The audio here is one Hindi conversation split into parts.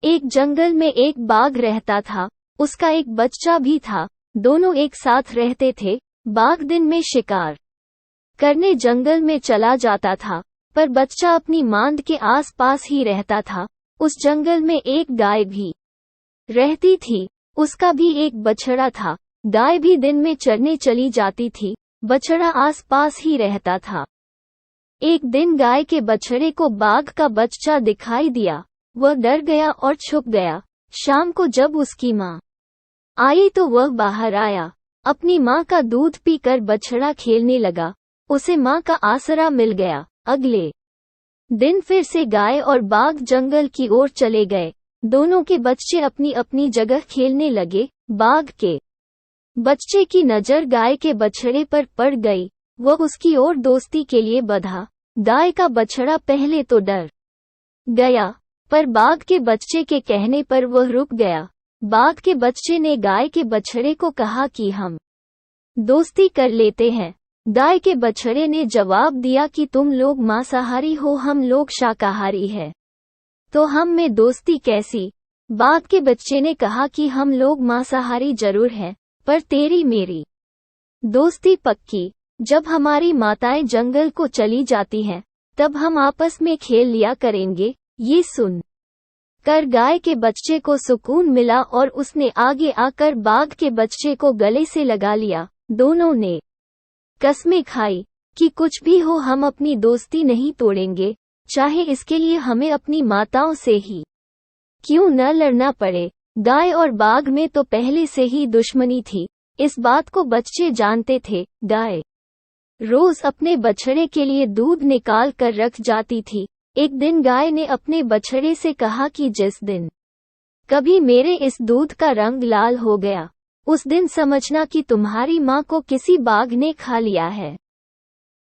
एक जंगल में एक बाघ रहता था। उसका एक बच्चा भी था। दोनों एक साथ रहते थे। बाघ दिन में शिकार करने जंगल में चला जाता था, पर बच्चा अपनी मांद के आसपास ही रहता था। उस जंगल में एक गाय भी रहती थी। उसका भी एक बछड़ा था। गाय भी दिन में चरने चली जाती थी, बछड़ा आसपास ही रहता था। एक दिन गाय के बछड़े को बाघ का बच्चा दिखाई दिया। वह डर गया और छुप गया। शाम को जब उसकी माँ आई तो वह बाहर आया। अपनी माँ का दूध पीकर बछड़ा खेलने लगा। उसे माँ का आसरा मिल गया। अगले दिन फिर से गाय और बाघ जंगल की ओर चले गए। दोनों के बच्चे अपनी अपनी जगह खेलने लगे। बाघ के बच्चे की नज़र गाय के बछड़े पर पड़ गई। वह उसकी ओर दोस्ती के लिए बढ़ा। गाय का बछड़ा पहले तो डर गया, पर बाघ के बच्चे के कहने पर वह रुक गया। बाघ के बच्चे ने गाय के बछड़े को कहा कि हम दोस्ती कर लेते हैं। गाय के बछड़े ने जवाब दिया कि तुम लोग मांसाहारी हो, हम लोग शाकाहारी हैं, तो हम में दोस्ती कैसी। बाघ के बच्चे ने कहा कि हम लोग मांसाहारी जरूर हैं, पर तेरी मेरी दोस्ती पक्की। जब हमारी माताएं जंगल को चली जाती हैं, तब हम आपस में खेल लिया करेंगे। ये सुन कर गाय के बच्चे को सुकून मिला और उसने आगे आकर बाघ के बच्चे को गले से लगा लिया। दोनों ने कसमें खाई कि कुछ भी हो हम अपनी दोस्ती नहीं तोड़ेंगे, चाहे इसके लिए हमें अपनी माताओं से ही क्यों न लड़ना पड़े। गाय और बाघ में तो पहले से ही दुश्मनी थी। इस बात को बच्चे जानते थे। गाय रोज अपने बछड़े के लिए दूध निकाल कर रख जाती थी। एक दिन गाय ने अपने बछड़े से कहा कि जिस दिन कभी मेरे इस दूध का रंग लाल हो गया, उस दिन समझना कि तुम्हारी माँ को किसी बाघ ने खा लिया है।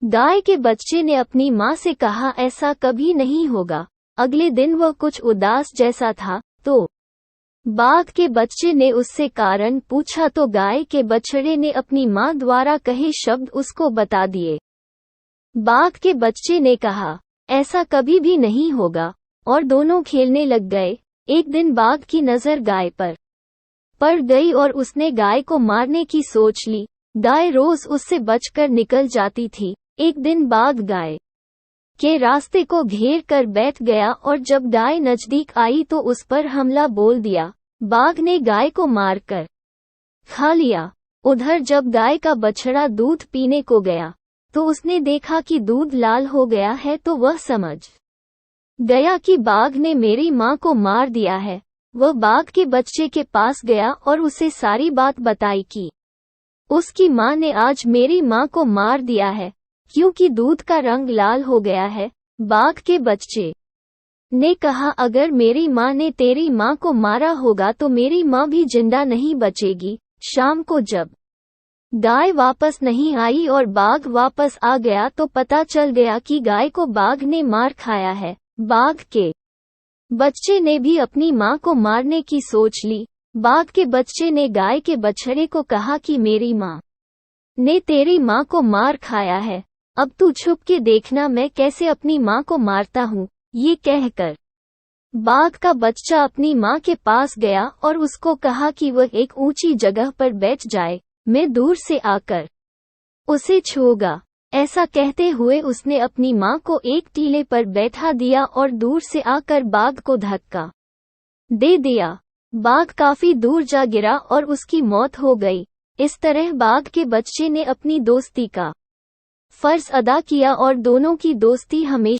गाय के बच्चे ने अपनी माँ से कहा ऐसा कभी नहीं होगा। अगले दिन वह कुछ उदास जैसा था, तो बाघ के बच्चे ने उससे कारण पूछा तो गाय के बछड़े ने अपनी माँ द्वारा कहे शब्द उसको बता दिए। बाघ के बच्चे ने कहा ऐसा कभी भी नहीं होगा, और दोनों खेलने लग गए। एक दिन बाघ की नज़र गाय पर पड़ गई और उसने गाय को मारने की सोच ली। गाय रोज उससे बचकर निकल जाती थी। एक दिन बाघ गाय के रास्ते को घेर कर बैठ गया और जब गाय नजदीक आई तो उस पर हमला बोल दिया। बाघ ने गाय को मारकर खा लिया। उधर जब गाय का बछड़ा दूध पीने को गया तो उसने देखा कि दूध लाल हो गया है, तो वह समझ गया कि बाघ ने मेरी माँ को मार दिया है। वह बाघ के बच्चे के पास गया और उसे सारी बात बताई कि उसकी माँ ने आज मेरी माँ को मार दिया है, क्योंकि दूध का रंग लाल हो गया है। बाघ के बच्चे ने कहा अगर मेरी माँ ने तेरी माँ को मारा होगा तो मेरी माँ भी जिंदा नहीं बचेगी। शाम को जब गाय वापस नहीं आई और बाघ वापस आ गया तो पता चल गया कि गाय को बाघ ने मार खाया है। बाघ के बच्चे ने भी अपनी माँ को मारने की सोच ली। बाघ के बच्चे ने गाय के बछड़े को कहा कि मेरी माँ ने तेरी माँ को मार खाया है, अब तू छुप के देखना मैं कैसे अपनी माँ को मारता हूँ। ये कहकर बाघ का बच्चा अपनी माँ के पास गया और उसको कहा कि वह एक ऊंची जगह पर बैठ जाए, मैं दूर से आकर उसे छूऊंगा। ऐसा कहते हुए उसने अपनी माँ को एक टीले पर बैठा दिया और दूर से आकर बाघ को धक्का दे दिया। बाघ काफी दूर जा गिरा और उसकी मौत हो गई। इस तरह बाघ के बच्चे ने अपनी दोस्ती का फर्ज अदा किया और दोनों की दोस्ती हमेशा